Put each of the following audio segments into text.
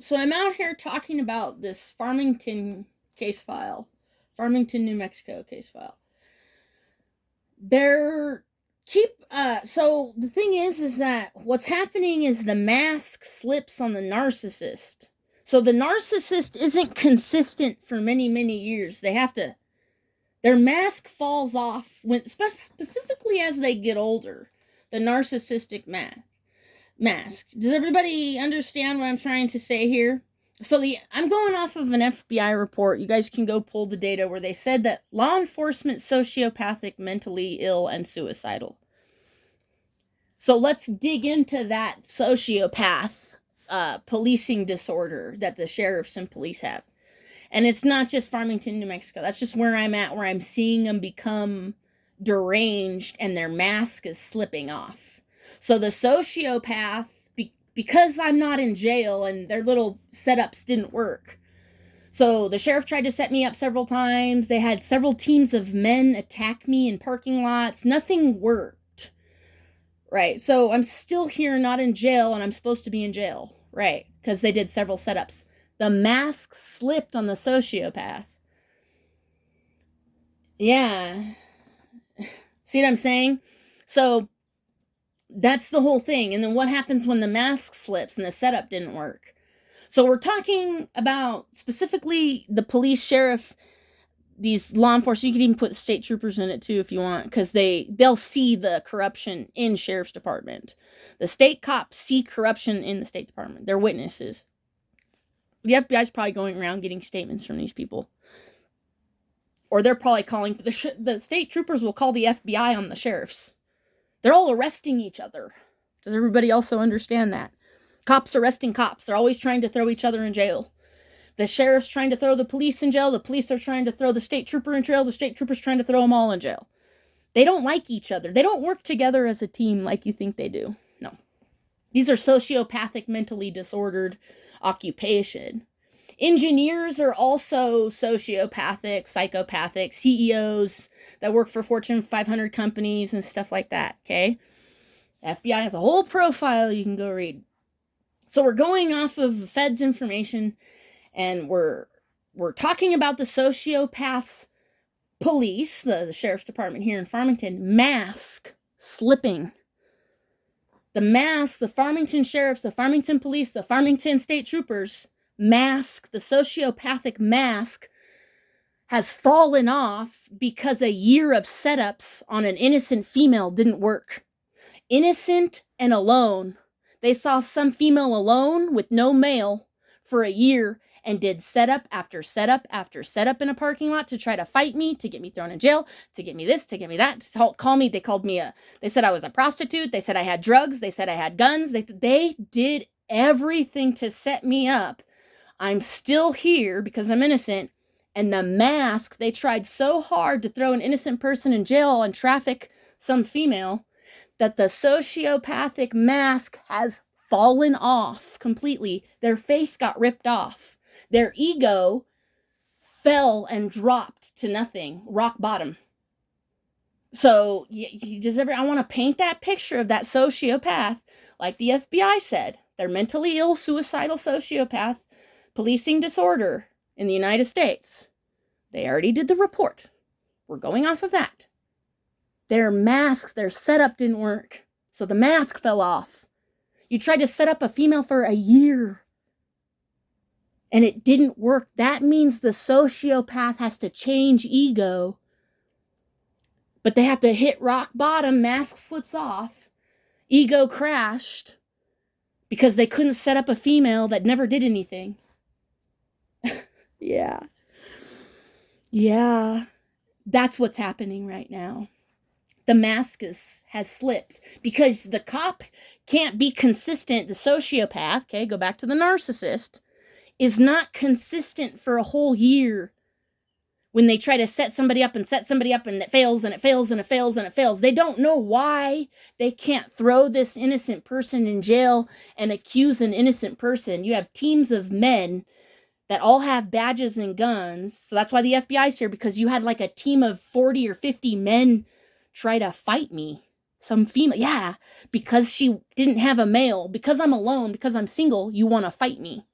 So I'm out here talking about this Farmington case file, Farmington, New Mexico case file. They're so the thing is that what's happening is the mask slips on the narcissist. So the narcissist isn't consistent for many years. Their mask falls off when specifically as they get older. The narcissistic mask. Does everybody understand what I'm trying to say here? I'm going off of an FBI report. You guys can go pull the data where they said that law enforcement sociopathic, mentally ill, and suicidal. So let's dig into that sociopath policing disorder that the sheriffs and police have. And it's not just Farmington, New Mexico. That's just where I'm at, where I'm seeing them become deranged and their mask is slipping off. So the sociopath, because I'm not in jail and their little setups didn't work. So the sheriff tried to set me up several times. They had several teams of men attack me in parking lots. Nothing worked. Right. So I'm still here, not in jail, and I'm supposed to be in jail. Right. Because they did several setups. The mask slipped on the sociopath. Yeah. See what I'm saying? So that's the whole thing. And then what happens when the mask slips and the setup didn't work? So we're talking about specifically the police, sheriff, these law enforcement. You can even put state troopers in it too if you want, because they'll see the corruption in sheriff's department. The state cops see corruption in the State Department. They're witnesses. The FBI is probably going around getting statements from these people. Or they're probably calling, the state troopers will call the FBI on the sheriffs. They're all arresting each other. Does everybody also understand that? Cops arresting cops. They're always trying to throw each other in jail. The sheriff's trying to throw the police in jail. The police are trying to throw the state trooper in jail. The state trooper's trying to throw them all in jail. They don't like each other. They don't work together as a team like you think they do. No. These are sociopathic, mentally disordered occupation. Engineers are also sociopathic, psychopathic, CEOs that work for Fortune 500 companies and stuff like that, okay? FBI has a whole profile you can go read. So we're going off of Fed's information, and we're talking about the sociopaths police, the sheriff's department here in Farmington, mask slipping. The mask, the Farmington sheriffs, the Farmington police, the Farmington state troopers, mask, the sociopathic mask, has fallen off because a year of setups on an innocent female didn't work. Innocent and alone. They saw some female alone with no male for a year and did setup after setup after setup in a parking lot to try to fight me, to get me thrown in jail, to get me this, to get me that, to call me. They said I was a prostitute. They said I had drugs. They said I had guns. They did everything to set me up. I'm still here because I'm innocent. And the mask, they tried so hard to throw an innocent person in jail and traffic some female that the sociopathic mask has fallen off completely. Their face got ripped off. Their ego fell and dropped to nothing, rock bottom. So I want to paint that picture of that sociopath, like the FBI said. They're mentally ill, suicidal sociopath, policing disorder in the United States. They already did the report. We're going off of that. Their mask, their setup didn't work. So the mask fell off. You tried to set up a female for a year and it didn't work. That means the sociopath has to change ego. But they have to hit rock bottom, mask slips off, ego crashed because they couldn't set up a female that never did anything. Yeah. That's what's happening right now. The mask has slipped because the cop can't be consistent. The sociopath, okay, go back to the narcissist, is not consistent for a whole year. When they try to set somebody up and it fails and it fails and it fails and it fails. They don't know why they can't throw this innocent person in jail and accuse an innocent person. You have teams of men that all have badges and guns. So that's why the FBI's here, because you had like a team of 40 or 50 men try to fight me. Some female, yeah, because she didn't have a male, because I'm alone, because I'm single, you want to fight me.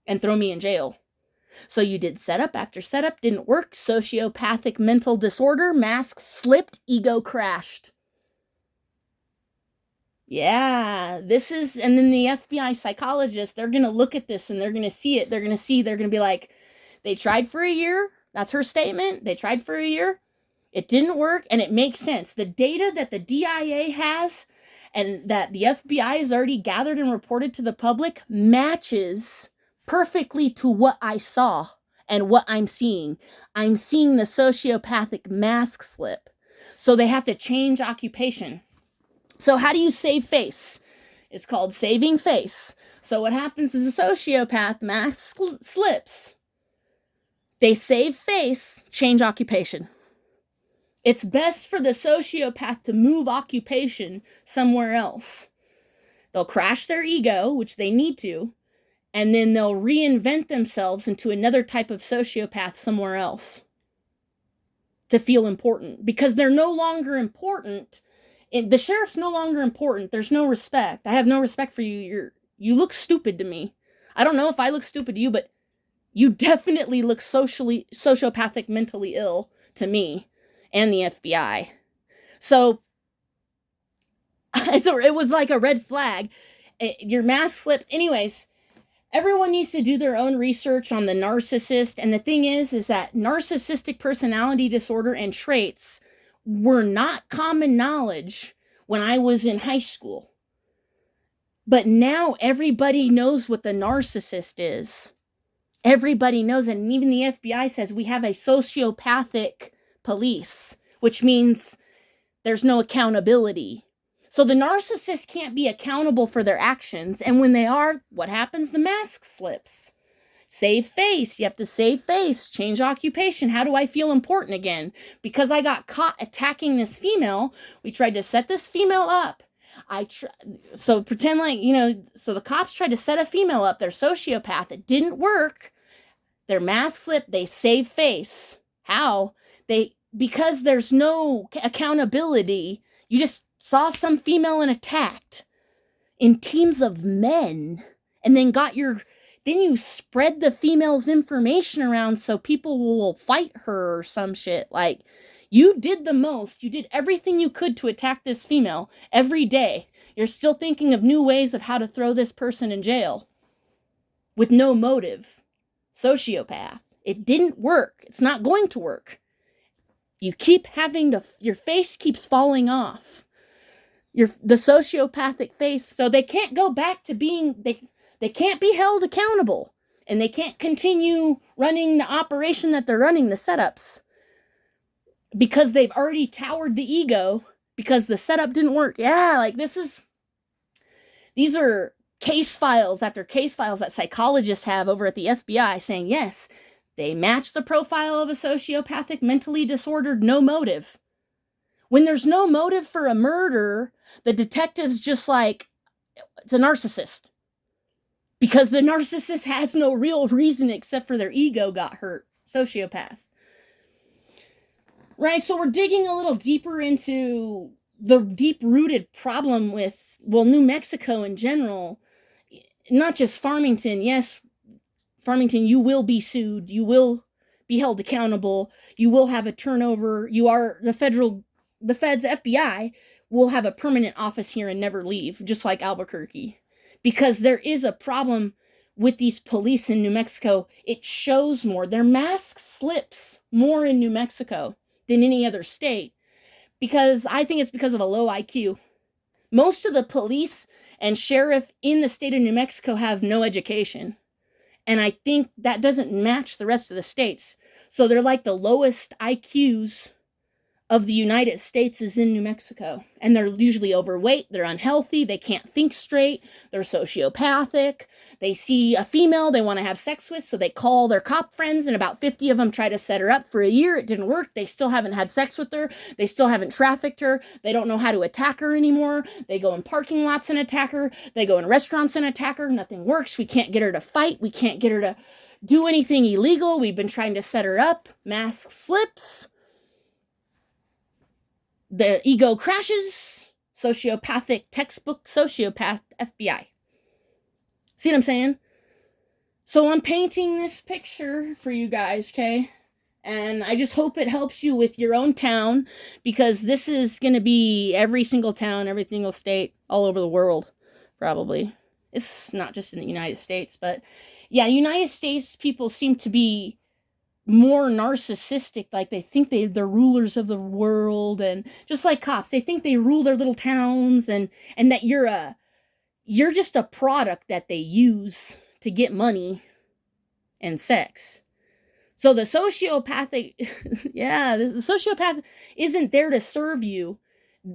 and throw me in jail. So you did setup after setup, didn't work. Sociopathic mental disorder, mask slipped, ego crashed. Yeah, this is, and then the FBI psychologist, they're going to look at this and they're going to see it. They're going to be like, they tried for a year. That's her statement. They tried for a year. It didn't work, and it makes sense. The data that the DIA has and that the FBI has already gathered and reported to the public matches perfectly to what I saw and what I'm seeing. I'm seeing the sociopathic mask slip. So they have to change occupation. So how do you save face? It's called saving face. So what happens is a sociopath mask slips. They save face, change occupation. It's best for the sociopath to move occupation somewhere else. They'll crash their ego, which they need to, and then they'll reinvent themselves into another type of sociopath somewhere else to feel important, because they're no longer important. The sheriff's no longer important. There's no respect. I have no respect for you. You look stupid to me. I don't know if I look stupid to you, but you definitely look sociopathic, mentally ill to me and the FBI. So it was like a red flag. Your mask slip. Anyways, everyone needs to do their own research on the narcissist. And the thing is that narcissistic personality disorder and traits were not common knowledge when I was in high school. But now everybody knows what the narcissist is. Everybody knows it. And even the FBI says we have a sociopathic police, which means there's no accountability. So the narcissist can't be accountable for their actions. And when they are, what happens? The mask slips. Save face. You have to save face. Change occupation. How do I feel important again? Because I got caught attacking this female. We tried to set this female up. So pretend like, so the cops tried to set a female up. They're sociopath. It didn't work. Their mask slipped. They save face. How? Because there's no accountability. You just saw some female and attacked in teams of men, and then then you spread the female's information around so people will fight her or some shit. Like, you did the most. You did everything you could to attack this female every day. You're still thinking of new ways of how to throw this person in jail with no motive. Sociopath. It didn't work. It's not going to work. You keep your face keeps falling off. The sociopathic face. So they can't go back to being, they can't be held accountable, and they can't continue running the operation that they're running, the setups, because they've already towered the ego because the setup didn't work. Yeah, like these are case files after case files that psychologists have over at the FBI saying, yes, they match the profile of a sociopathic, mentally disordered, no motive. When there's no motive for a murder, the detective's just like, it's a narcissist. Because the narcissist has no real reason except for their ego got hurt. Sociopath. Right, so we're digging a little deeper into the deep-rooted problem with, New Mexico in general. Not just Farmington. Yes, Farmington, you will be sued. You will be held accountable. You will have a turnover. The feds, FBI, will have a permanent office here and never leave, just like Albuquerque. Because there is a problem with these police in New Mexico. It shows more. Their mask slips more in New Mexico than any other state. Because I think it's because of a low IQ. Most of the police and sheriff in the state of New Mexico have no education. And I think that doesn't match the rest of the states. So they're like the lowest IQs of the United States is in New Mexico. And they're usually overweight, they're unhealthy, they can't think straight, they're sociopathic. They see a female they want to have sex with, so they call their cop friends, and about 50 of them try to set her up for a year. It didn't work. They still haven't had sex with her. They still haven't trafficked her. They don't know how to attack her anymore. They go in parking lots and attack her. They go in restaurants and attack her. Nothing works. We can't get her to fight. We can't get her to do anything illegal. We've been trying to set her up. Mask slips. The ego crashes. Sociopathic textbook, sociopath, FBI. See what I'm saying? So I'm painting this picture for you guys, okay? And I just hope it helps you with your own town, because this is going to be every single town, every single state, all over the world, probably. It's not just in the United States, but yeah, United States people seem to be more narcissistic. Like they think they're rulers of the world, and just like cops, they think they rule their little towns, and that you're just a product that they use to get money and sex. So the sociopathic, yeah, the sociopath isn't there to serve you.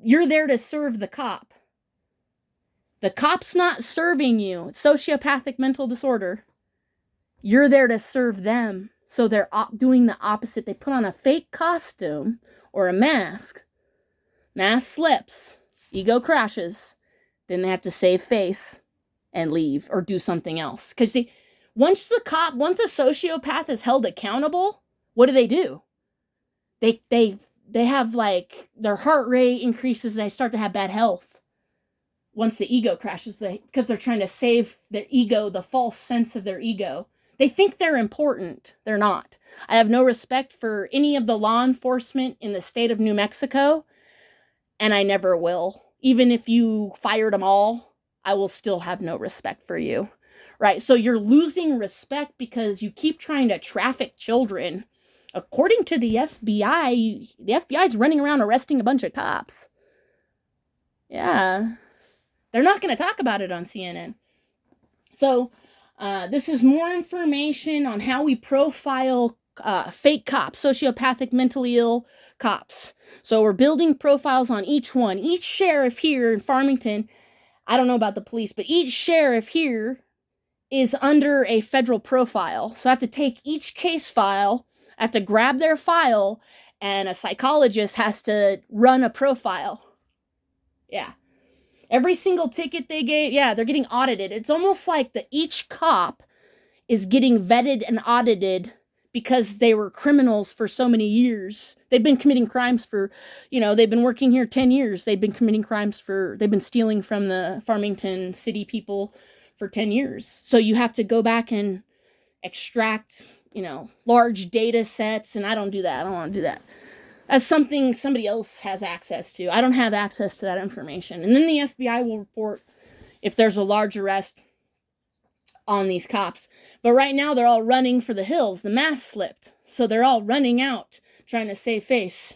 You're there to serve the cop. The cop's not serving you. It's sociopathic mental disorder. You're there to serve them. So they're doing the opposite. They put on a fake costume or a mask. Mask slips. Ego crashes. Then they have to save face and leave or do something else. Because once a sociopath is held accountable, what do? They have, like, their heart rate increases. They start to have bad health once the ego crashes, because they're trying to save their ego, the false sense of their ego. They think they're important. They're not. I have no respect for any of the law enforcement in the state of New Mexico, and I never will. Even if you fired them all, I will still have no respect for you. Right? So you're losing respect because you keep trying to traffic children. According to the FBI is running around arresting a bunch of cops. Yeah. They're not going to talk about it on CNN. So this is more information on how we profile fake cops, sociopathic, mentally ill cops. So we're building profiles on each one. Each sheriff here in Farmington, I don't know about the police, but each sheriff here is under a federal profile. So I have to take each case file, I have to grab their file, and a psychologist has to run a profile. Yeah. Every single ticket they gave, yeah, they're getting audited. It's almost like each cop is getting vetted and audited because they were criminals for so many years. They've been committing crimes for, they've been working here 10 years. They've been committing crimes they've been stealing from the Farmington city people for 10 years. So you have to go back and extract, large data sets, and I don't do that. I don't want to do that. That's something somebody else has access to. I don't have access to that information. And then the FBI will report if there's a large arrest on these cops. But right now they're all running for the hills. The mask slipped. So they're all running out, trying to save face.